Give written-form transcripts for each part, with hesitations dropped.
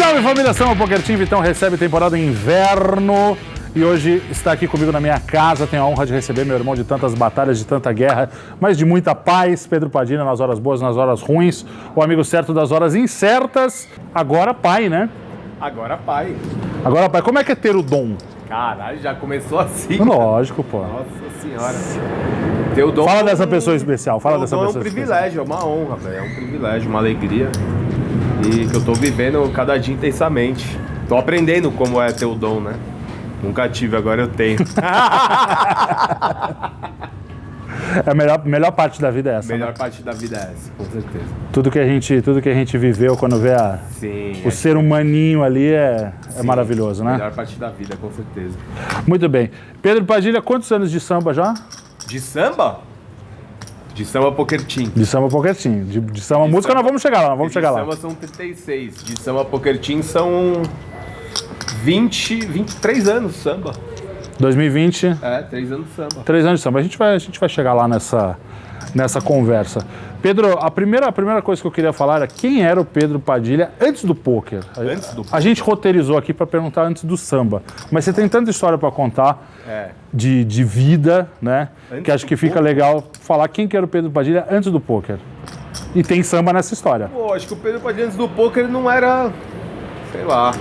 Salve família, Samba Poker Team, Vitão recebe temporada inverno e hoje está aqui comigo na minha casa. Tenho a honra de receber meu irmão de tantas batalhas, de tanta guerra, mas de muita paz, Pedro Padilha, nas horas boas, nas horas ruins, o amigo certo das horas incertas, agora pai, né? Agora pai. Agora pai, como é que é ter o dom? Caralho, já começou assim. Lógico, pô. Nossa senhora. Ter o dom Fala dessa pessoa especial, fala dessa pessoa especial. É um privilégio, é uma honra, velho. É um privilégio, uma alegria. E que eu tô vivendo cada dia intensamente. Tô aprendendo como é ter o dom, né? Nunca tive, agora eu tenho. A melhor parte da vida é essa. A melhor né? parte da vida é essa, com certeza. Tudo que a gente viveu quando vê o ser humaninho ali é maravilhoso, né? A melhor parte da vida, com certeza. Muito bem. Pedro Padilha, quantos anos de samba já? De samba? De samba Poker Team. De samba Poker Team. De samba música samba, nós vamos chegar lá, De samba são 36. De samba Poker Team são 23 anos de samba. 2020. 3 anos de samba. 3 anos de samba. A gente vai chegar lá nessa conversa. Pedro, a primeira coisa que eu queria falar era quem era o Pedro Padilha antes do pôquer. Antes do pôquer. A gente roteirizou aqui para perguntar antes do samba. Mas você tem tanta história para contar de vida, né? Antes que acho que fica legal falar quem que era o Pedro Padilha antes do pôquer. E tem samba nessa história. Pô, acho que o Pedro Padilha antes do pôquer não era, sei lá.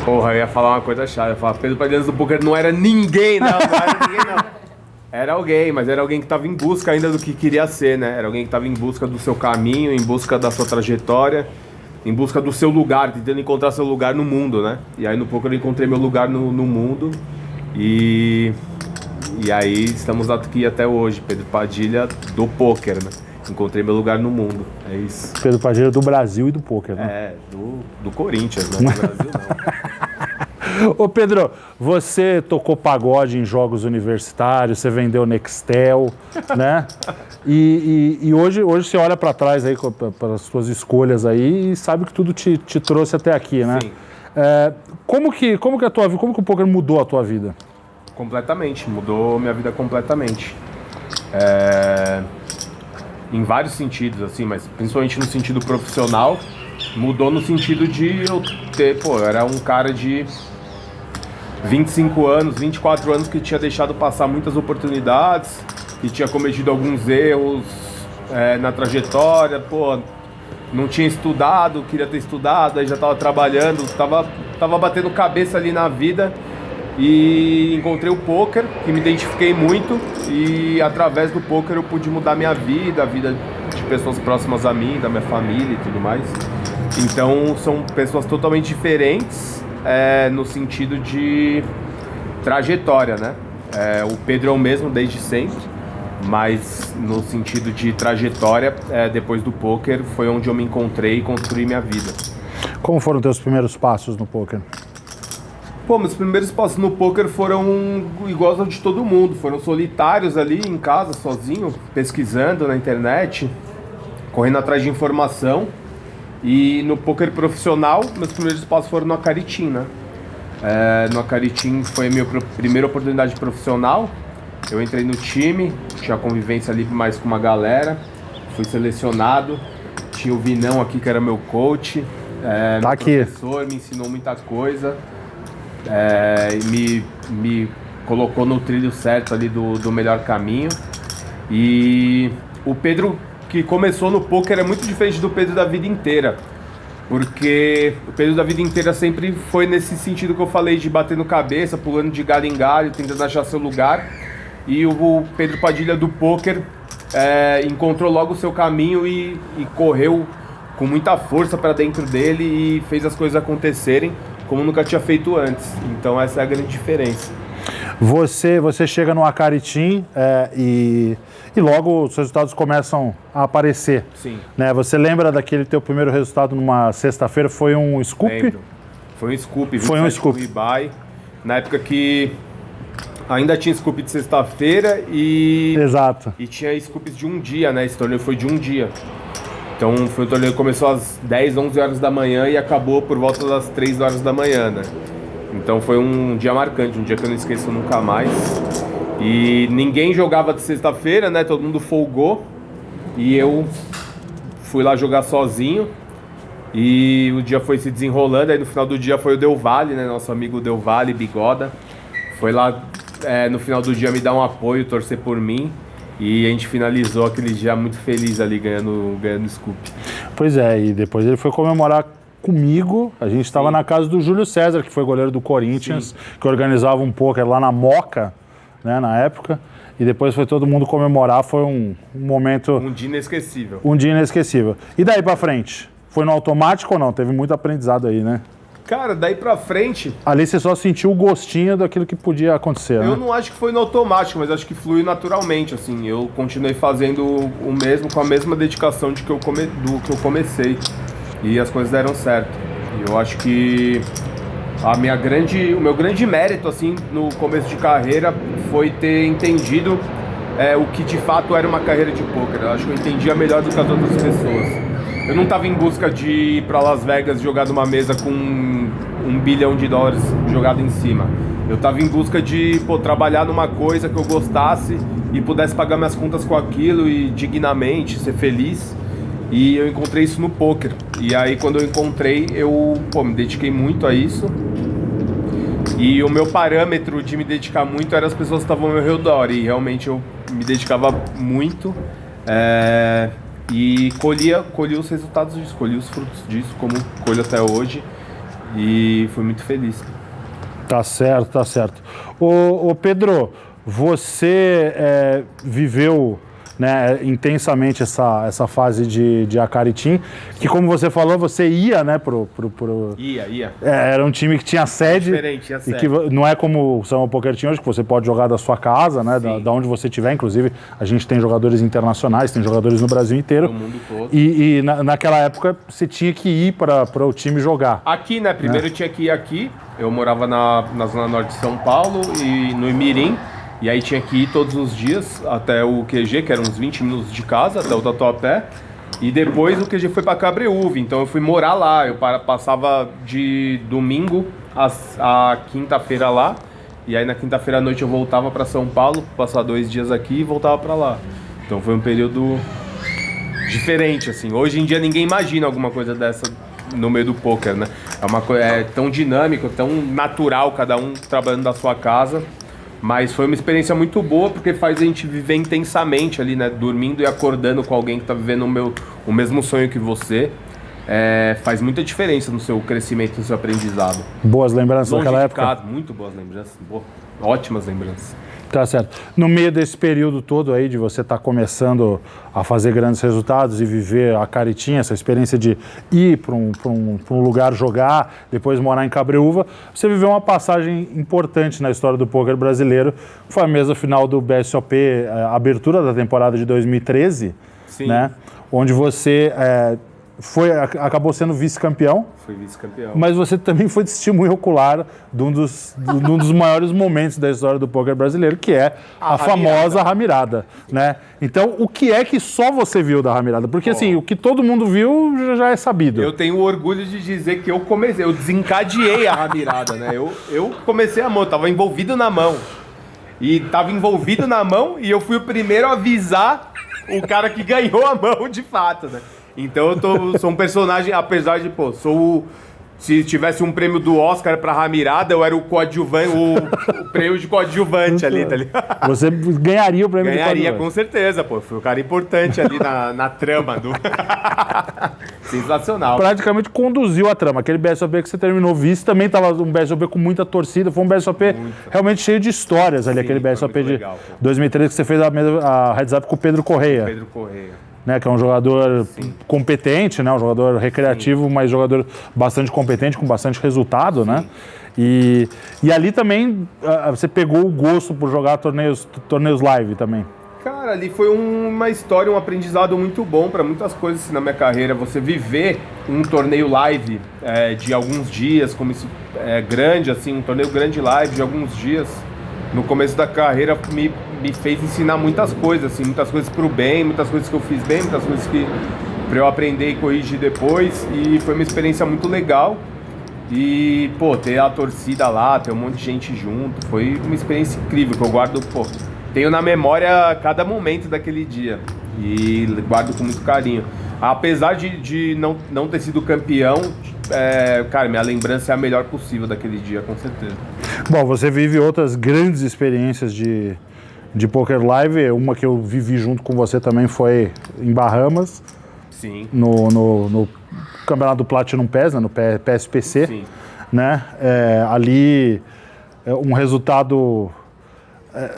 Porra, eu ia falar uma coisa chata. Eu ia falar, Pedro Padilha antes do pôquer não era ninguém, não era ninguém, não. Era alguém, mas era alguém que estava em busca ainda do que queria ser, né? Era alguém que estava em busca do seu caminho, em busca da sua trajetória, em busca do seu lugar, tentando encontrar seu lugar no mundo, né? E aí no pôquer eu encontrei meu lugar no mundo e aí estamos aqui até hoje, Pedro Padilha do pôquer, né? Encontrei meu lugar no mundo, é isso. Pedro Padilha do Brasil e do pôquer, né? Do Corinthians, né? Do Brasil não. Ô Pedro, você tocou pagode em jogos universitários, você vendeu Nextel, né? E hoje você olha para trás aí para as suas escolhas aí e sabe que tudo te trouxe até aqui, né? Sim. Como que o poker mudou a tua vida? Completamente, mudou minha vida completamente. Em vários sentidos, assim, mas principalmente no sentido profissional, mudou no sentido de eu era um cara de 25 anos, 24 anos que tinha deixado passar muitas oportunidades, que tinha cometido alguns erros na trajetória, não tinha estudado, queria ter estudado, aí já estava trabalhando, tava batendo cabeça ali na vida e encontrei o pôquer, que me identifiquei muito e através do pôquer eu pude mudar minha vida, a vida de pessoas próximas a mim, da minha família e tudo mais. Então são pessoas totalmente diferentes no sentido de trajetória, né? O Pedro é o mesmo desde sempre, mas no sentido de trajetória, depois do pôquer foi onde eu me encontrei e construí minha vida. Como foram teus primeiros passos no pôquer? Meus primeiros passos no pôquer foram iguais ao de todo mundo, foram solitários ali em casa, sozinho, pesquisando na internet, correndo atrás de informação. E no pôquer profissional, meus primeiros passos foram no Acari Team, né? No Acari Team foi a minha primeira oportunidade profissional. Eu entrei no time, tinha convivência ali mais com uma galera, fui selecionado. Tinha o Vinão aqui, que era meu coach. Tá aqui. Professor, me ensinou muita coisa. Me colocou no trilho certo ali do melhor caminho. E o Pedro que começou no pôquer é muito diferente do Pedro da vida inteira, porque o Pedro da vida inteira sempre foi nesse sentido que eu falei, de bater no cabeça, pulando de galho em galho, tentando achar seu lugar. E o Pedro Padilha do pôquer encontrou logo o seu caminho e correu com muita força para dentro dele e fez as coisas acontecerem como nunca tinha feito antes. Então essa é a grande diferença. Você chega no Acari Team e logo os resultados começam a aparecer. Sim. Né? Você lembra daquele teu primeiro resultado numa sexta-feira? Foi um scoop? Lembro. Foi um scoop. Foi um scoop. Ribai, na época que ainda tinha scoop de sexta-feira Exato. E tinha scoops de um dia, né? Esse torneio foi de um dia. Então foi um torneio que começou às 10, 11 horas da manhã e acabou por volta das 3 horas da manhã, né? Então foi um dia marcante, um dia que eu não esqueço nunca mais. E ninguém jogava de sexta-feira, né? Todo mundo folgou. E eu fui lá jogar sozinho. E o dia foi se desenrolando, aí no final do dia foi o Del Valle, né? Nosso amigo Del Valle, Bigoda. Foi lá no final do dia me dar um apoio, torcer por mim. E a gente finalizou aquele dia muito feliz ali, ganhando o Scoop. Pois é, e depois ele foi comemorar comigo. A gente estava na casa do Júlio César, que foi goleiro do Corinthians, que organizava um poker lá na Moca, né, na época. E depois foi todo mundo comemorar, foi um momento... Um dia inesquecível. Um dia inesquecível. E daí pra frente? Foi no automático ou não? Teve muito aprendizado aí, né? Cara, daí pra frente... Ali você só sentiu o gostinho daquilo que podia acontecer, né? Eu não acho que foi no automático, mas acho que flui naturalmente, assim. Eu continuei fazendo o mesmo, com a mesma dedicação do que eu comecei. E as coisas deram certo. E eu acho que o meu grande mérito, assim, no começo de carreira foi ter entendido o que de fato era uma carreira de pôquer. Eu acho que eu entendia melhor do que as outras pessoas. Eu não estava em busca de ir para Las Vegas jogar numa mesa com $1 bilhão jogado em cima. Eu estava em busca de trabalhar numa coisa que eu gostasse e pudesse pagar minhas contas com aquilo e dignamente, ser feliz. E eu encontrei isso no poker. E aí quando eu encontrei, eu me dediquei muito a isso. E o meu parâmetro de me dedicar muito era as pessoas que estavam ao meu redor. E realmente eu me dedicava muito. E colhi os resultados disso, colhi os frutos disso, como colho até hoje. E fui muito feliz. Tá certo, tá certo. Ô Pedro, você viveu, né, intensamente essa fase de Acaritim, que como você falou, você ia, né, Ia. Era um time que tinha sede. Diferente, tinha sede. E que não é como o Samba Poker Team hoje, que você pode jogar da sua casa, né, da onde você estiver. Inclusive, a gente tem jogadores internacionais, tem jogadores no Brasil inteiro. No mundo todo. E naquela época, você tinha que ir para o time jogar. Aqui, né, primeiro eu tinha que ir aqui. Eu morava na Zona Norte de São Paulo e no Imirim. E aí tinha que ir todos os dias até o QG, que eram uns 20 minutos de casa, até o Tatuapé. E depois o QG foi para Cabreúva, então eu fui morar lá. Eu passava de domingo a quinta-feira lá. E aí na quinta-feira à noite eu voltava para São Paulo, passar 2 dias aqui e voltava para lá. Então foi um período diferente, assim. Hoje em dia ninguém imagina alguma coisa dessa no meio do poker, né? É tão dinâmico, tão natural, cada um trabalhando da sua casa. Mas foi uma experiência muito boa, porque faz a gente viver intensamente ali, né? Dormindo e acordando com alguém que tá vivendo o mesmo sonho que você. Faz muita diferença no seu crescimento, no seu aprendizado. Boas lembranças daquela época? Casa, muito boas lembranças. Ótimas lembranças. Tá certo. No meio desse período todo aí de você estar começando a fazer grandes resultados e viver a Caritinha, essa experiência de ir para um lugar jogar, depois morar em Cabreúva, você viveu uma passagem importante na história do poker brasileiro, que foi a mesa final do BSOP, a abertura da temporada de 2013, Sim. Né? Onde você acabou sendo vice-campeão. Fui vice-campeão. Mas você também foi testemunha ocular de um dos maiores momentos da história do poker brasileiro, que é a famosa Ramirada, né? Então, o que é que só você viu da Ramirada? Porque, assim, o que todo mundo viu já é sabido. Eu tenho orgulho de dizer que eu desencadeei a Ramirada, né? Eu comecei a mão, eu tava envolvido na mão. E tava envolvido na mão e eu fui o primeiro a avisar o cara que ganhou a mão de fato, né? Então eu sou um personagem, apesar de, se tivesse um prêmio do Oscar pra Ramirada, eu era o coadjuvante, o prêmio de coadjuvante ali, tá ligado? Você ganharia o prêmio de coadjuvante. Ganharia, com certeza, Fui o cara importante ali na trama do... Sensacional. Praticamente conduziu a trama. Aquele BSOP que você terminou vice também estava um BSOP com muita torcida. Foi um BSOP realmente cheio de histórias ali. Sim, aquele BSOP de legal, 2013 que você fez a heads up com o Pedro Correia. Pedro Correia. Né, que é um jogador competente, né, um jogador recreativo, mas jogador bastante competente, com bastante resultado, né? E ali também você pegou o gosto por jogar torneios live também. Cara, ali foi uma história, um aprendizado muito bom para muitas coisas assim, na minha carreira. Você viver um torneio live de alguns dias, como isso é grande, assim, um torneio grande live de alguns dias, no começo da carreira me fez ensinar muitas coisas, assim, muitas coisas pro bem, muitas coisas que eu fiz bem, muitas coisas que para eu aprender e corrigir depois. E foi uma experiência muito legal. E, ter a torcida lá, ter um monte de gente junto, foi uma experiência incrível que eu guardo, tenho na memória cada momento daquele dia e guardo com muito carinho. Apesar de não ter sido campeão, cara, minha lembrança é a melhor possível daquele dia, com certeza. Bom, você vive outras grandes experiências de Poker Live. Uma que eu vivi junto com você também foi em Bahamas. Sim. No Campeonato do Platinum PES, né, no PSPC. Sim. Né? Ali, um resultado...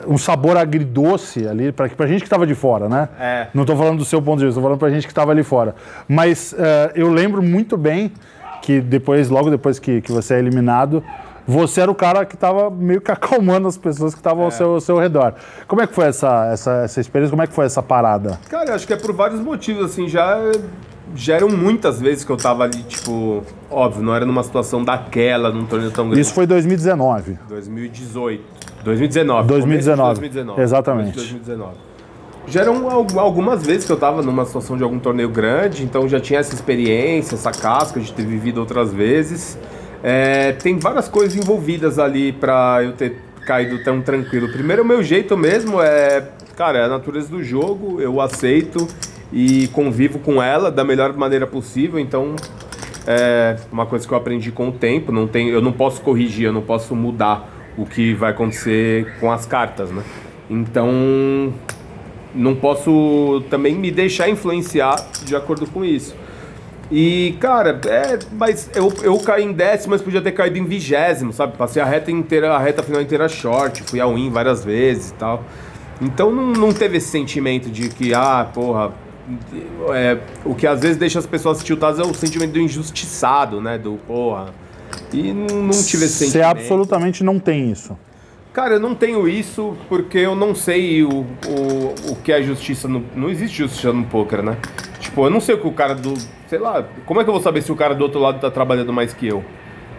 um sabor agridoce ali, pra gente que estava de fora, né? Não estou falando do seu ponto de vista, estou falando pra gente que estava ali fora. Mas eu lembro muito bem que logo depois que você é eliminado, você era o cara que estava meio que acalmando as pessoas que estavam ao seu redor. Como é que foi essa experiência? Como é que foi essa parada? Cara, eu acho que é por vários motivos, assim, já eram muitas vezes que eu tava ali, tipo, óbvio, não era numa situação daquela, num torneio tão grande. Isso foi 2019. 2019. Exatamente. 2019. Já eram algumas vezes que eu tava numa situação de algum torneio grande, então já tinha essa experiência, essa casca de ter vivido outras vezes. Tem várias coisas envolvidas ali pra eu ter caído tão tranquilo. Primeiro, o meu jeito mesmo cara, é a natureza do jogo, eu aceito e convivo com ela da melhor maneira possível, então é uma coisa que eu aprendi com o tempo, eu não posso corrigir, eu não posso mudar o que vai acontecer com as cartas, né? Então, não posso também me deixar influenciar de acordo com isso. E, cara, mas eu caí em 10º, mas podia ter caído em 20º, sabe? Passei a reta final inteira short, fui ao win várias vezes e tal. Então, não teve esse sentimento de que, porra... o que às vezes deixa as pessoas tiltadas é o sentimento do injustiçado, né? Do porra... E não tive esse sentimento. Você absolutamente não tem isso? Cara, eu não tenho isso porque eu não sei o que é justiça. Não existe justiça no poker, né? Tipo, eu não sei o que o cara do... Sei lá, como é que eu vou saber se o cara do outro lado tá trabalhando mais que eu?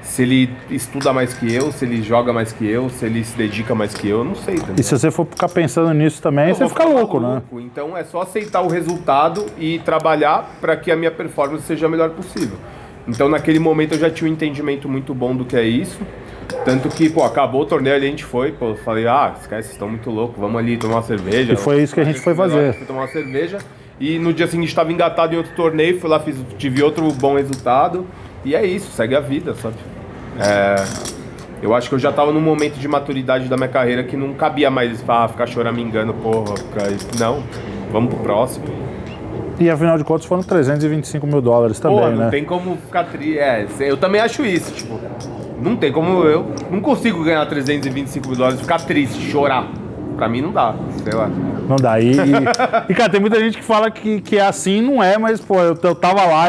Se ele estuda mais que eu, se ele joga mais que eu, se ele se dedica mais que eu não sei também. E se você for ficar pensando nisso também, você fica louco, né? Então é só aceitar o resultado e trabalhar para que a minha performance seja a melhor possível. Então naquele momento eu já tinha um entendimento muito bom do que é isso. Tanto que, acabou o torneio ali, a gente foi, falei, esquece, vocês estão muito loucos, vamos ali tomar uma cerveja. E foi isso que a gente foi fazer. Fui tomar uma cerveja e no dia seguinte estava engatado em outro torneio, fui lá, tive outro bom resultado. E é isso, segue a vida, sabe? Eu acho que eu já estava num momento de maturidade da minha carreira que não cabia mais ficar choramingando, porra. Não, vamos pro próximo. E afinal de contas foram $325 mil também, não né? Não tem como ficar eu também acho isso, tipo, não tem como, eu não consigo ganhar $325 mil e ficar triste, chorar. Pra mim não dá, sei lá. Não dá. E cara, tem muita gente que fala que é assim, não é, mas, eu tava lá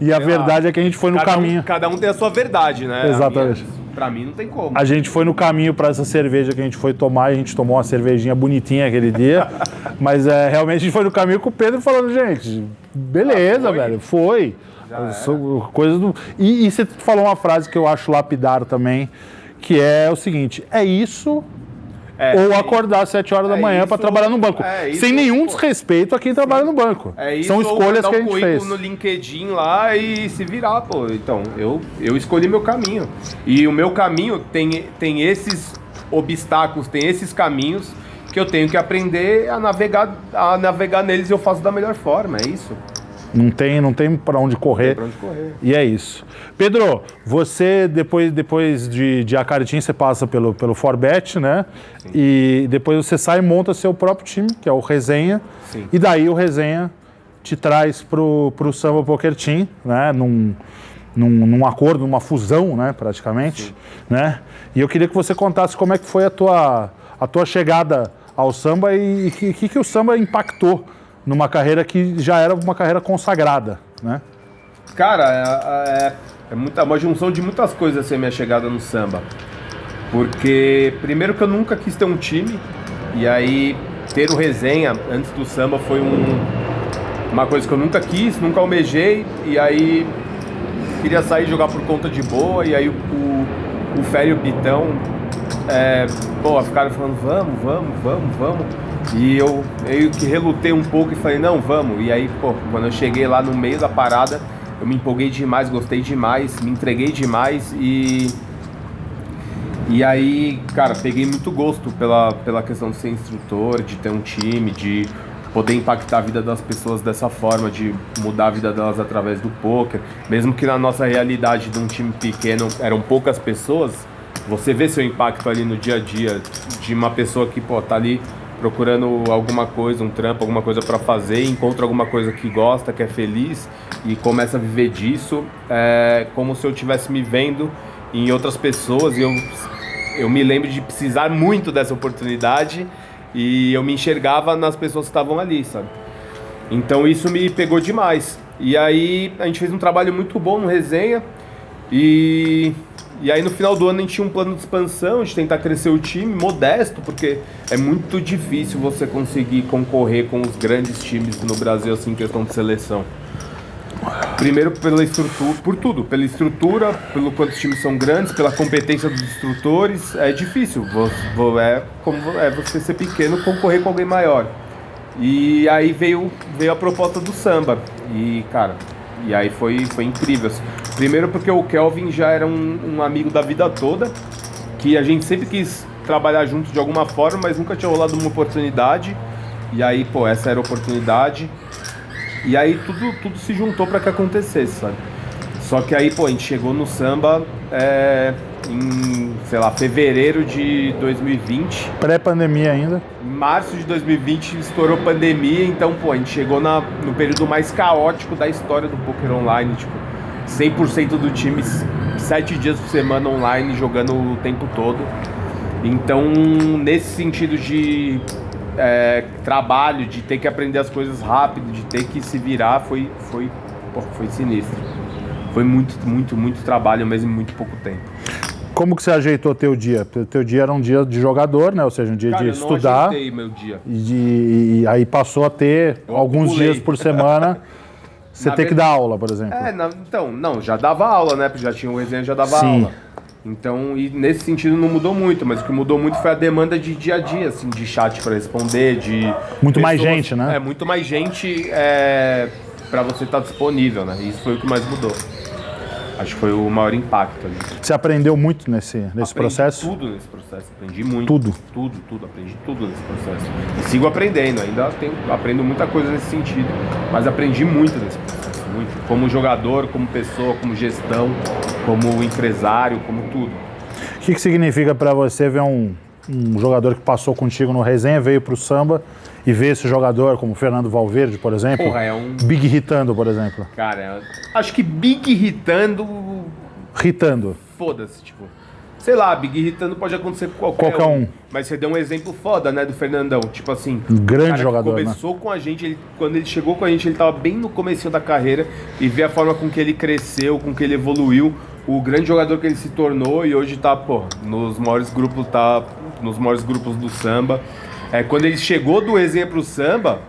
e a verdade é que a gente foi no caminho. Cada um tem a sua verdade, né? Exatamente. Pra mim não tem como. A gente foi no caminho pra essa cerveja que a gente foi tomar, a gente tomou uma cervejinha bonitinha aquele dia, mas realmente a gente foi no caminho com o Pedro falando, gente, beleza, velho, foi. Coisa do... E você falou uma frase que eu acho lapidar também, que é o seguinte, é isso... ou acordar às 7 horas da manhã para trabalhar no banco. Sem nenhum desrespeito a quem trabalha no banco. São escolhas que a gente fez. No LinkedIn lá e se virar, pô. Então, eu escolhi meu caminho. E o meu caminho tem esses obstáculos, tem esses caminhos que eu tenho que aprender a navegar neles e eu faço da melhor forma, é isso. Não tem para onde correr. E é isso. Pedro, você depois de Acaritim, você passa pelo Forbet, né? Sim. E depois você sai e monta seu próprio time, que é o Resenha. Sim. E daí o Resenha te traz pro Samba Poker Team, né? Num acordo, numa fusão, né? Praticamente. Sim. Né? E eu queria que você contasse como é que foi a tua chegada ao samba e o que o samba impactou numa carreira que já era uma carreira consagrada, né? Cara, é uma junção de muitas coisas assim, a minha chegada no samba. Porque, primeiro que eu nunca quis ter um time, e aí ter o Resenha antes do samba foi uma coisa que eu nunca quis, nunca almejei, e aí queria sair e jogar por conta de boa, e aí o Fério e o Bitão ficaram falando, vamos. E eu meio que relutei um pouco e falei, não, vamos. E aí, quando eu cheguei lá no meio da parada, eu me empolguei demais, gostei demais, me entreguei demais e aí, cara, peguei muito gosto pela questão de ser instrutor, de ter um time, de poder impactar a vida das pessoas dessa forma, de mudar a vida delas através do poker, mesmo que na nossa realidade de um time pequeno eram poucas pessoas, você vê seu impacto ali no dia a dia de uma pessoa que, pô, tá ali procurando alguma coisa, um trampo, alguma coisa para fazer, encontra alguma coisa que gosta, que é feliz e começa a viver disso, como se eu estivesse me vendo em outras pessoas e eu me lembro de precisar muito dessa oportunidade e eu me enxergava nas pessoas que estavam ali, sabe? Então isso me pegou demais. E aí a gente fez um trabalho muito bom no Resenha e aí no final do ano a gente tinha um plano de expansão, de tentar crescer o time, modesto, porque é muito difícil você conseguir concorrer com os grandes times no Brasil, assim, em questão de seleção. Primeiro pela estrutura, por tudo, pela estrutura, pelo quanto os times são grandes, pela competência dos instrutores, é difícil, é como você ser pequeno concorrer com alguém maior. E aí veio a proposta do samba, e cara, e aí foi incrível. Primeiro porque o Kelvin já era um amigo da vida toda, que a gente sempre quis trabalhar junto de alguma forma, mas nunca tinha rolado uma oportunidade. E aí, pô, essa era a oportunidade. E aí tudo se juntou para que acontecesse, sabe? Só que aí, pô, a gente chegou no samba em, sei lá, fevereiro de 2020. Pré-pandemia ainda. Em março de 2020 estourou pandemia, então, pô, a gente chegou no período mais caótico da história do poker online, tipo, 100% do time, 7 dias por semana online, jogando o tempo todo. Então, nesse sentido de trabalho, de ter que aprender as coisas rápido, de ter que se virar, foi sinistro. Foi muito trabalho mesmo em muito pouco tempo. Como que você ajeitou teu dia? Teu dia era um dia de jogador, né? Ou seja, um dia de estudar. Eu não ajeitei meu dia. E aí passou a ter alguns dias por semana. Você tem que dar aula, por exemplo. Não, já dava aula, né? Porque já tinha o Resenha, já dava aula. Então, e nesse sentido não mudou muito, mas o que mudou muito foi a demanda de dia a dia, assim, de chat para responder, de... Muito pessoas, mais gente, né? Muito mais gente para você estar disponível, né? Isso foi o que mais mudou. Acho que foi o maior impacto ali. Você aprendeu muito nesse processo? Aprendi tudo nesse processo, aprendi muito. Tudo? Tudo, aprendi tudo nesse processo. E sigo aprendendo, aprendo muita coisa nesse sentido, mas aprendi muito nesse processo. Muito. Como jogador, como pessoa, como gestão, como empresário, como tudo. O que significa para você ver um jogador que passou contigo no Resenha, veio pro samba e ver esse jogador como Fernando Valverde, por exemplo? Porra, Big hitando, por exemplo. Cara, acho que Big hitando... Hitando. Foda-se, tipo... Sei lá, Big hitando pode acontecer com qualquer um. Mas você deu um exemplo foda, né, do Fernandão. Tipo assim... Um grande jogador, começou com a gente, quando ele chegou com a gente, ele tava bem no comecinho da carreira e ver a forma com que ele cresceu, com que ele evoluiu, o grande jogador que ele se tornou e hoje tá, pô, nos maiores grupos do samba. Quando ele chegou do Resenha pro samba,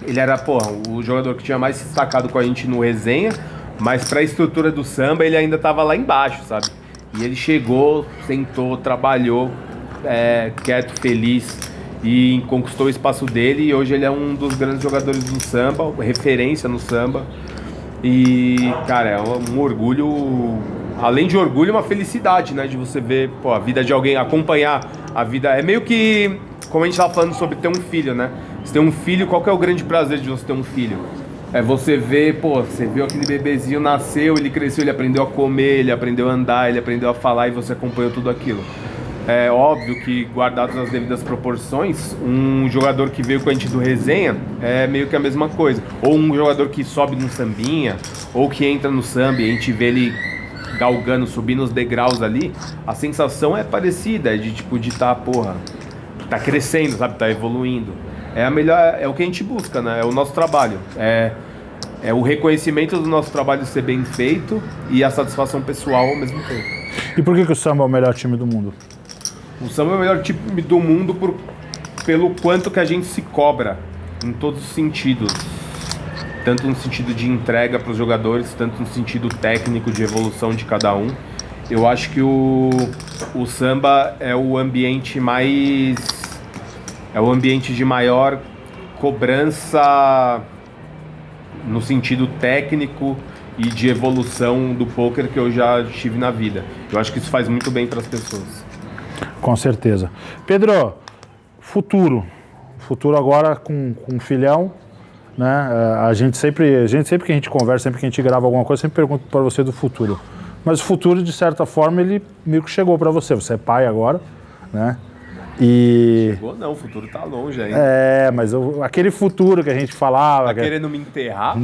ele era, pô, o jogador que tinha mais se destacado com a gente no Resenha, mas pra estrutura do samba ele ainda tava lá embaixo, sabe? E ele chegou, sentou, trabalhou, quieto, feliz e conquistou o espaço dele e hoje ele é um dos grandes jogadores do samba, referência no samba. E, cara, é um orgulho, além de orgulho, uma felicidade, né? De você ver, pô, a vida de alguém, acompanhar a vida. É meio que, como a gente tava falando sobre ter um filho, né? Você tem um filho, qual que é o grande prazer de você ter um filho? É você ver, pô, você viu aquele bebezinho, nasceu, ele cresceu, ele aprendeu a comer, ele aprendeu a andar, ele aprendeu a falar e você acompanhou tudo aquilo. É óbvio que, guardadas as devidas proporções, um jogador que veio com a gente do Resenha é meio que a mesma coisa. Ou um jogador que sobe num sambinha, ou que entra no samba e a gente vê ele galgando, subindo os degraus ali, a sensação é parecida, de tipo, de tá, porra, tá crescendo, sabe, tá evoluindo. É o que a gente busca, né? É o nosso trabalho. É o reconhecimento do nosso trabalho ser bem feito e a satisfação pessoal ao mesmo tempo. E por que o samba é o melhor time do mundo? O samba é o melhor time do mundo pelo quanto que a gente se cobra em todos os sentidos. Tanto no sentido de entrega para os jogadores, tanto no sentido técnico de evolução de cada um. Eu acho que o samba é o ambiente de maior cobrança no sentido técnico e de evolução do poker que eu já tive na vida. Eu acho que isso faz muito bem para as pessoas. Com certeza. Pedro, futuro futuro agora com um filhão, né? A gente sempre que a gente conversa, sempre que a gente grava alguma coisa, sempre pergunta para você do futuro. Mas o futuro, de certa forma, ele meio que chegou para você. Você é pai agora, né? E... Chegou não, o futuro tá longe ainda. Mas aquele futuro que a gente falava... Tá querendo me enterrar?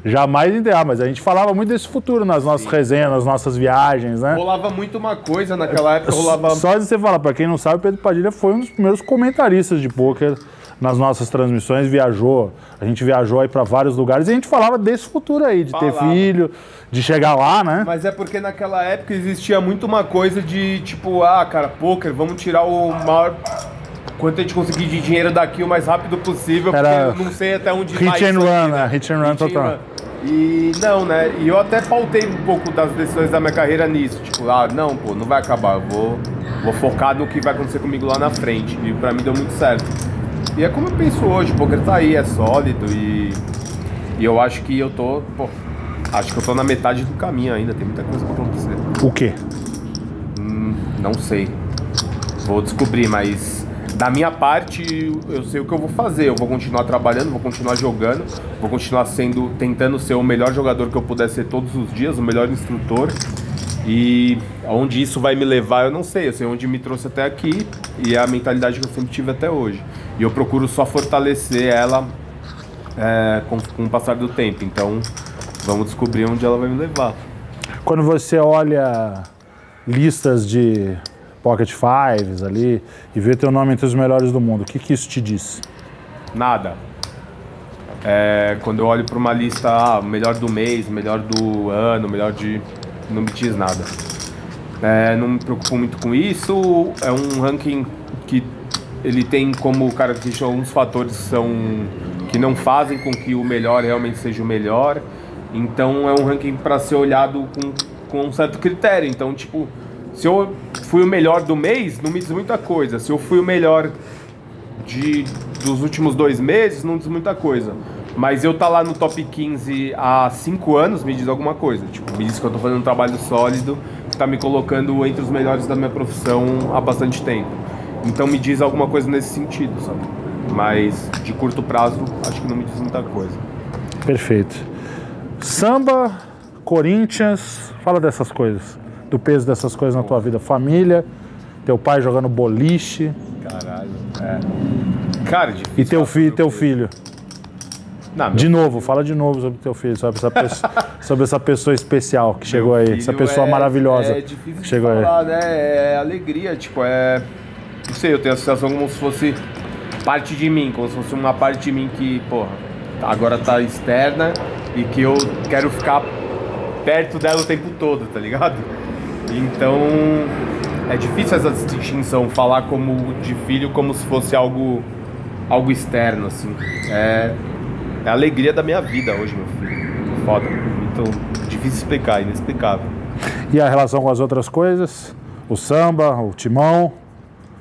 Jamais enterrar, mas a gente falava muito desse futuro nas nossas resenhas, nas nossas viagens, né? Rolava muito uma coisa naquela época, rolava... Só de você falar, pra quem não sabe, o Pedro Padilha foi um dos primeiros comentaristas de pôquer nas nossas transmissões, a gente viajou aí pra vários lugares e a gente falava desse futuro aí, de ter filho, de chegar lá, né? Mas é porque naquela época existia muito uma coisa de tipo, cara, pôquer, vamos tirar o maior... Quanto a gente conseguir de dinheiro daqui o mais rápido possível, porque eu não sei até onde vai. Hit and run, né? Hit and run total. E não, né? E eu até pautei um pouco das decisões da minha carreira nisso. Tipo, não vai acabar. Eu vou focar no que vai acontecer comigo lá na frente. E pra mim deu muito certo. E é como eu penso hoje, o poker tá aí, é sólido e eu acho que eu tô na metade do caminho ainda, tem muita coisa pra acontecer. O quê? Não sei. Vou descobrir, mas da minha parte, eu sei o que eu vou fazer. Eu vou continuar trabalhando, vou continuar jogando, vou continuar tentando ser o melhor jogador que eu puder ser todos os dias, o melhor instrutor. E aonde isso vai me levar, eu não sei. Eu sei onde me trouxe até aqui e é a mentalidade que eu sempre tive até hoje. E eu procuro só fortalecer ela com o passar do tempo. Então, vamos descobrir onde ela vai me levar. Quando você olha listas de Pocket Fives ali e vê teu nome entre os melhores do mundo, o que isso te diz? Nada. Quando eu olho para uma lista, melhor do mês, melhor do ano, não me diz nada. Não me preocupo muito com isso. É um ranking que ele tem como característica alguns fatores que não fazem com que o melhor realmente seja o melhor. Então é um ranking para ser olhado com um certo critério. Então, tipo, se eu fui o melhor do mês, não me diz muita coisa. Se eu fui o melhor dos últimos 2 meses, não diz muita coisa. Mas eu tá lá no top 15 há 5 anos, me diz alguma coisa. Tipo, me diz que eu tô fazendo um trabalho sólido, que tá me colocando entre os melhores da minha profissão há bastante tempo. Então me diz alguma coisa nesse sentido, sabe? Mas de curto prazo, acho que não me diz muita coisa. Perfeito. Samba, Corinthians, fala dessas coisas. Do peso dessas coisas na tua vida. Família, teu pai jogando boliche. Caralho, Cara, difícil. E teu filho. Não, de novo, fala de novo sobre teu filho, sobre essa pessoa especial que chegou aí, essa pessoa maravilhosa. É difícil de falar, né? É alegria, tipo, não sei, eu tenho a sensação como se fosse parte de mim, como se fosse uma parte de mim que, agora tá externa e que eu quero ficar perto dela o tempo todo, tá ligado? Então, é difícil essa distinção, falar de filho como se fosse algo externo, assim. É a alegria da minha vida hoje, meu filho. Foda. Então, difícil explicar, inexplicável. E a relação com as outras coisas? O samba, o timão?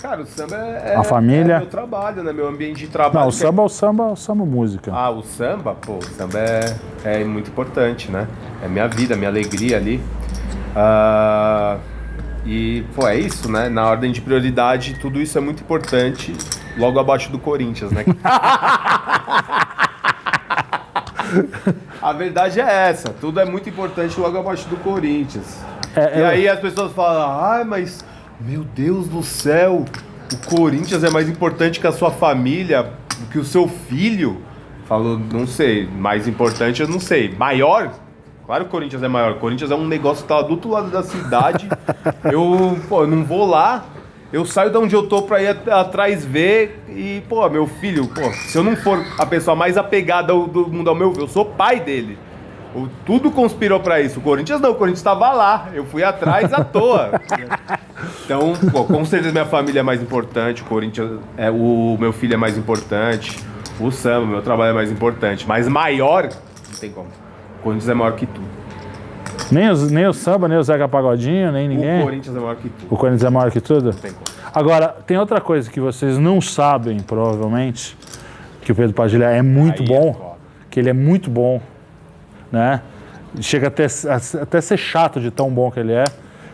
Cara, o samba a família. É meu trabalho, né? Meu ambiente de trabalho. Não, o samba música. O samba? O samba é muito importante, né? É minha vida, minha alegria ali. E, é isso, né? Na ordem de prioridade, tudo isso é muito importante, logo abaixo do Corinthians, né? A verdade é essa, tudo é muito importante logo abaixo do Corinthians. E aí as pessoas falam, mas, meu Deus do céu, o Corinthians é mais importante que a sua família, que o seu filho? Falo, não sei, mais importante eu não sei. Maior? Claro que o Corinthians é maior. O Corinthians é um negócio que tá do outro lado da cidade. Eu não vou lá. Eu saio de onde eu tô pra ir atrás ver e, meu filho, se eu não for a pessoa mais apegada do mundo ao meu, eu sou pai dele. Tudo conspirou pra isso. O Corinthians não, o Corinthians tava lá. Eu fui atrás à toa. Então, com certeza minha família é mais importante, o Corinthians, o meu filho é mais importante, o samba, meu trabalho é mais importante. Mas maior, não tem como. O Corinthians é maior que tudo. Nem o samba, nem o Zeca Pagodinho, nem ninguém? O Corinthians é maior que tudo. O Corinthians é maior que tudo? Não tem como. Agora, tem outra coisa que vocês não sabem, provavelmente, que o Pedro Padilha é muito bom, que ele é muito bom, né? Chega até ser chato de tão bom que ele é.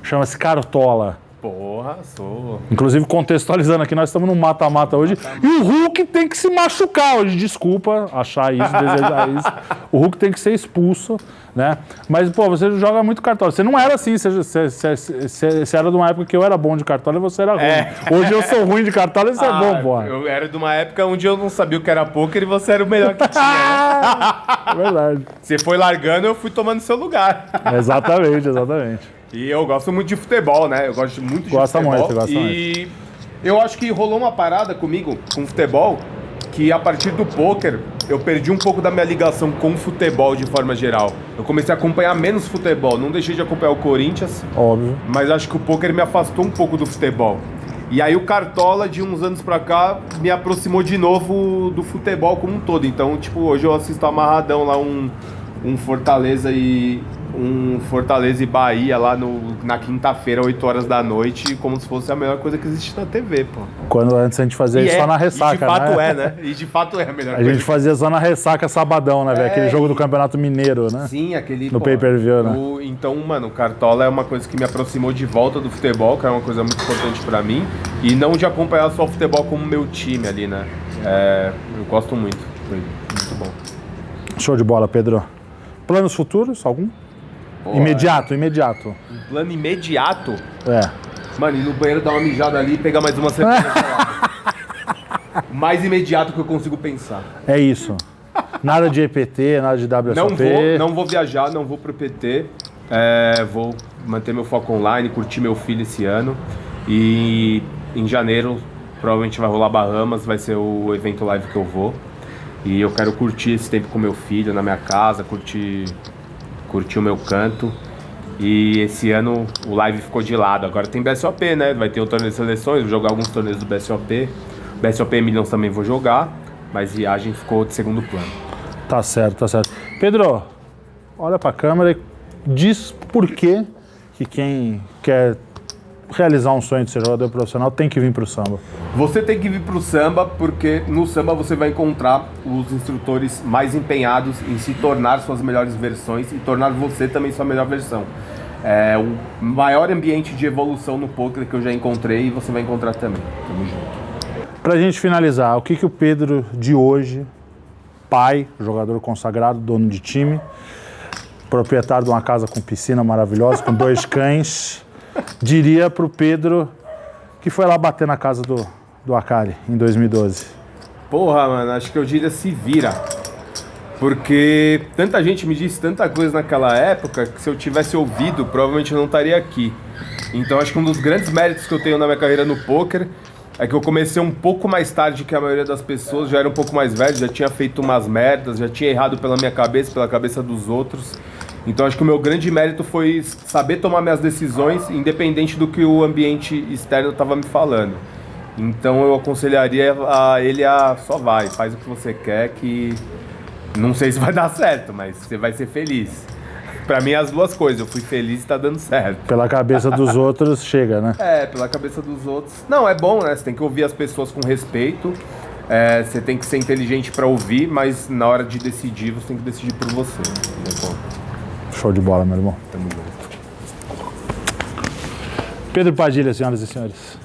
Chama-se Cartola. Porra, sou. Inclusive, contextualizando aqui, nós estamos no mata-mata hoje. E o Hulk tem que se machucar hoje. Desculpa achar isso, desejar isso. O Hulk tem que ser expulso, né? Mas, pô, você joga muito cartola. Você não era assim. Você era de uma época que eu era bom de cartola e você era ruim. Hoje eu sou ruim de cartola e você é bom, pô. Eu era de uma época onde eu não sabia o que era poker e você era o melhor que tinha. Né? É verdade. Você foi largando, eu fui tomando seu lugar. Exatamente, exatamente. E eu gosto muito de futebol, né? Eu gosto muito de futebol. Gosta muito. E eu acho que rolou uma parada comigo, com futebol, que a partir do pôquer, eu perdi um pouco da minha ligação com o futebol de forma geral. Eu comecei a acompanhar menos futebol. Não deixei de acompanhar o Corinthians. Óbvio. Mas acho que o pôquer me afastou um pouco do futebol. E aí o Cartola, de uns anos pra cá, me aproximou de novo do futebol como um todo. Então, tipo, hoje eu assisto amarradão lá um Fortaleza e Bahia lá na quinta-feira, 8 horas da noite, como se fosse a melhor coisa que existe na TV, pô. Quando antes a gente fazia isso só na ressaca, e de fato né? né? E de fato é a melhor A coisa. gente fazia só na ressaca sabadão, né, velho? Aquele jogo do Campeonato Mineiro, né? Sim, aquele... No pay-per-view, né? Então, mano, o Cartola é uma coisa que me aproximou de volta do futebol, que é uma coisa muito importante pra mim, e não de acompanhar só o futebol como meu time ali, né? Eu gosto muito, foi muito bom. Show de bola, Pedro. Planos futuros, algum? Imediato. Um plano imediato? É. Mano, ir no banheiro dar uma mijada ali e pegar mais uma cerveja. Mais imediato que eu consigo pensar. É isso. Nada de EPT, nada de WSOP. Não vou viajar, não vou pro PT. Vou manter meu foco online, curtir meu filho esse ano. E em janeiro, provavelmente vai rolar Bahamas, vai ser o evento live que eu vou. E eu quero curtir esse tempo com meu filho, na minha casa, curtir o meu canto. E esse ano o live ficou de lado. Agora tem BSOP, né? Vai ter o torneio de seleções, vou jogar alguns torneios do BSOP. BSOP Millions também vou jogar, mas viagem ficou de segundo plano. Tá certo. Pedro, olha pra câmera e diz por que quem quer realizar um sonho de ser jogador profissional tem que vir pro samba. Você tem que vir pro samba porque no samba você vai encontrar os instrutores mais empenhados em se tornar suas melhores versões e tornar você também sua melhor versão. É o maior ambiente de evolução no poker que eu já encontrei e você vai encontrar também. Tamo junto. Pra gente finalizar, o que o Pedro de hoje, pai, jogador consagrado, dono de time, proprietário de uma casa com piscina maravilhosa, com 2 cães, diria pro Pedro que foi lá bater na casa do Akari em 2012? Porra, mano, acho que eu diria se vira. Porque tanta gente me disse tanta coisa naquela época que se eu tivesse ouvido, provavelmente eu não estaria aqui. Então acho que um dos grandes méritos que eu tenho na minha carreira no poker é que eu comecei um pouco mais tarde que a maioria das pessoas, já era um pouco mais velho, já tinha feito umas merdas, já tinha errado pela minha cabeça, pela cabeça dos outros. Então acho que o meu grande mérito foi saber tomar minhas decisões, independente do que o ambiente externo estava me falando. Então eu aconselharia a ele só vai, faz o que você quer, que não sei se vai dar certo, mas você vai ser feliz. Pra mim as duas coisas, eu fui feliz e tá dando certo. Pela cabeça dos outros chega, né? Pela cabeça dos outros. Não, é bom, né? Você tem que ouvir as pessoas com respeito, você tem que ser inteligente pra ouvir, mas na hora de decidir, você tem que decidir por você. Show de bola, meu irmão. Tamo junto. Pedro Padilha, senhoras e senhores.